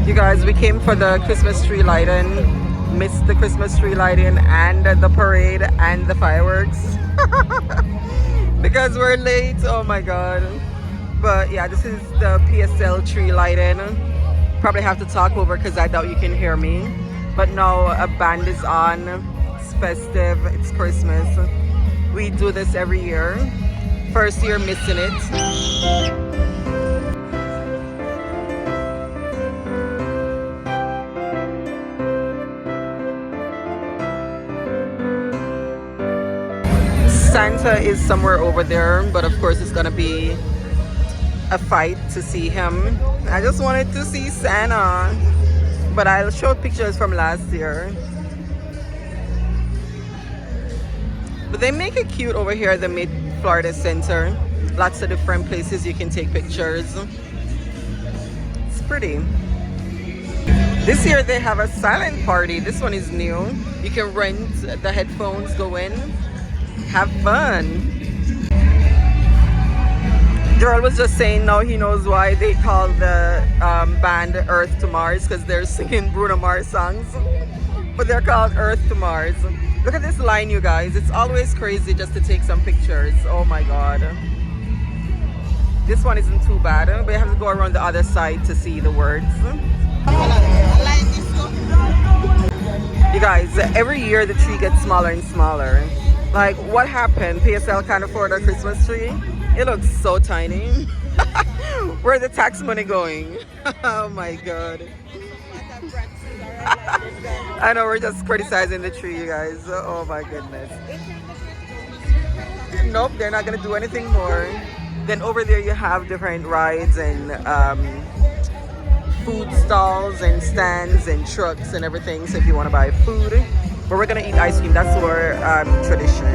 You guys, we came for the Christmas tree lighting, missed the Christmas tree lighting and the parade and the fireworks because we're late. Oh my god. But yeah, this is the PSL tree lighting. Probably have to talk over because I doubt you can hear me. But now a band is on. It's festive, it's Christmas. We do this every year. First year missing it. Santa is somewhere over there, but of course it's gonna be a fight to see him. I just wanted to see Santa, but I'll show pictures from last year. But they make it cute over here at the Mid-Florida Center. Lots of different places you can take pictures. It's pretty. This year they have a silent party. This one is new. You can rent the headphones, go in, have fun. Gerald was just saying now he knows why they call the band Earth to Mars, because they're singing Bruno Mars songs, but they're called Earth to Mars. Look at this line, you guys. It's always crazy just to take some pictures. Oh my god. This one isn't too bad, but you have to go around the other side to see the words. You guys, every year the tree gets smaller and smaller. Like, what happened? PSL can't afford a Christmas tree? It looks so tiny. Where's the tax money going? Oh my god. I know, we're just criticizing the tree, you guys. Oh my goodness. Nope, they're not gonna do anything more. Then over there you have different rides and food stalls and stands and trucks and everything. So if you want to buy food, but we're gonna eat ice cream. That's our tradition.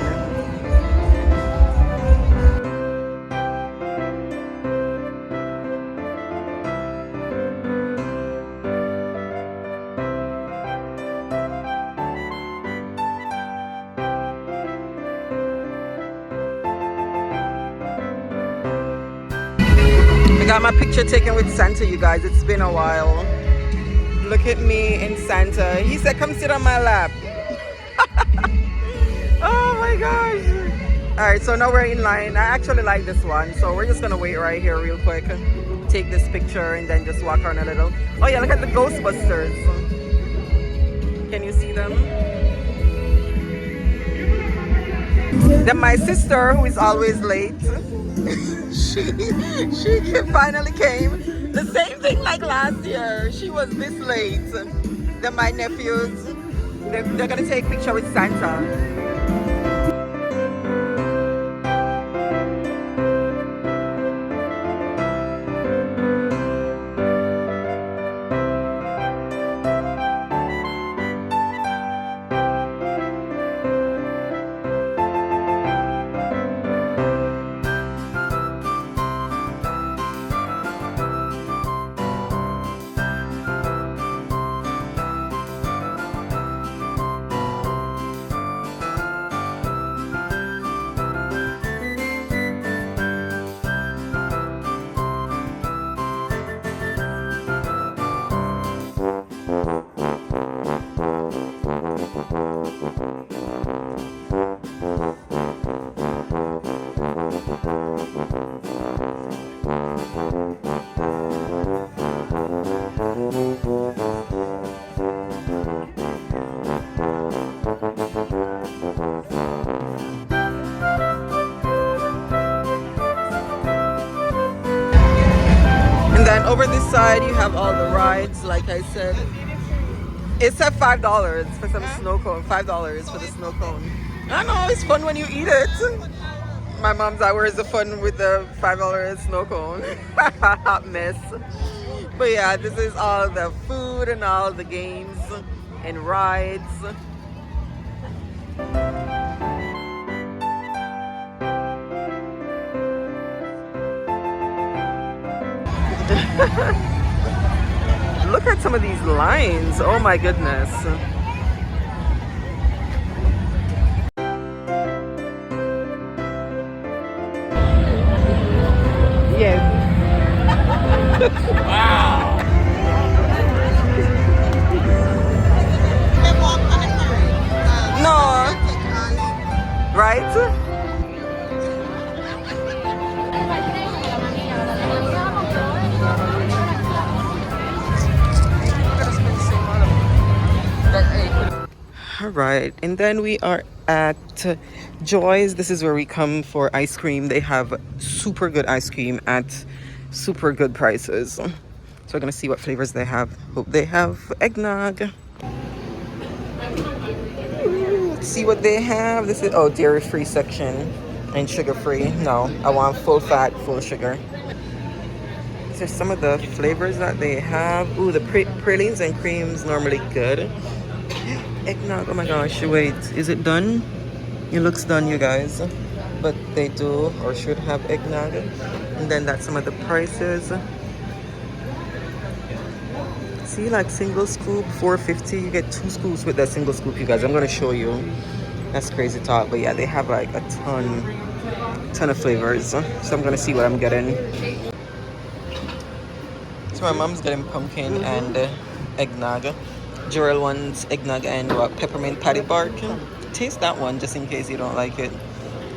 I got my picture taken with Santa, you guys. It's been a while. Look at me in Santa. He said, come sit on my lap. Oh my gosh. Alright, so now we're in line. I actually like this one, so we're just gonna wait right here real quick, take this picture, and then just walk around a little. Oh yeah, look at the Ghostbusters. Can you see them? Then my sister, who is always late, she finally came. The same thing like last year. She was this late. Then my nephews, they're gonna take a picture with Santa. And then over this side you have all the rides, like I said. It's at $5 for some snow cone. $5 for the snow cone. I know, it's fun when you eat it. My mom's like, where's the fun with the $5 snow cone? Hot mess. But yeah, this is all the food and all the games and rides. Look at some of these lines. Oh my goodness. Yes. Wow. All right, and then we are at Joy's. This is where we come for ice cream. They have super good ice cream at super good prices. So we're gonna see what flavors they have. Hope they have eggnog. Let's see what they have. This is dairy-free section and sugar-free. No, I want full fat, full sugar. These are some of the flavors that they have. Ooh, the pralines and creams normally good. Eggnog, oh my gosh, wait, is it done? It looks done, you guys. But they do or should have eggnog. And then that's some of the prices. See, like single scoop, $4.50. You get 2 scoops with that single scoop, you guys. I'm gonna show you. That's crazy talk, but yeah, they have like a ton of flavors. So I'm gonna see what I'm getting. So my mom's getting pumpkin and eggnog. Jarrell wants eggnog and peppermint patty bark. Taste that one just in case you don't like it.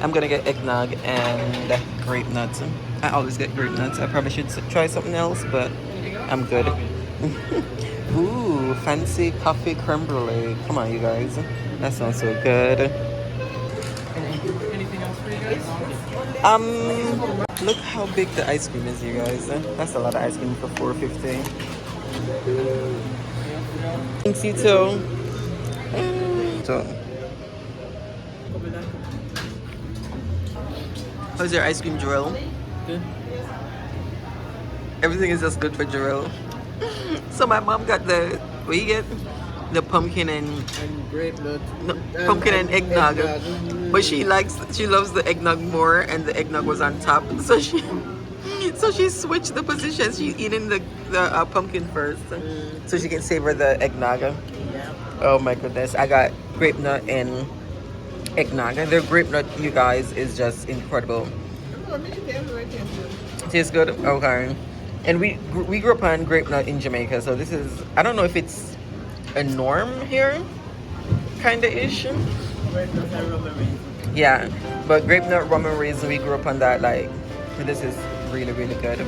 I'm gonna get eggnog and grape nuts. I always get grape nuts. I probably should try something else, but I'm good. Ooh, fancy coffee creme brulee. Come on, you guys. That sounds so good. Anything else for you guys? Look how big the ice cream is, you guys. That's a lot of ice cream for $4.50. Thanks, you too. So, how's your ice cream, Jarrell? Good. Everything is just good for Jarrell. So my mom got what you get? The pumpkin and grape nut. no, pumpkin and eggnog. But she loves the eggnog more, and the eggnog was on top. So she switched the positions. She's eating the pumpkin first, so she can savor the eggnog. Yeah. Oh my goodness! I got grape nut and eggnog. Their grape nut, you guys, is just incredible. Tastes good. Okay. And we grew up on grape nut in Jamaica, so this is, I don't know if it's a norm here, kinda ish. Yeah, but grape nut rum and raisin, we grew up on that. Like, this is really, really good.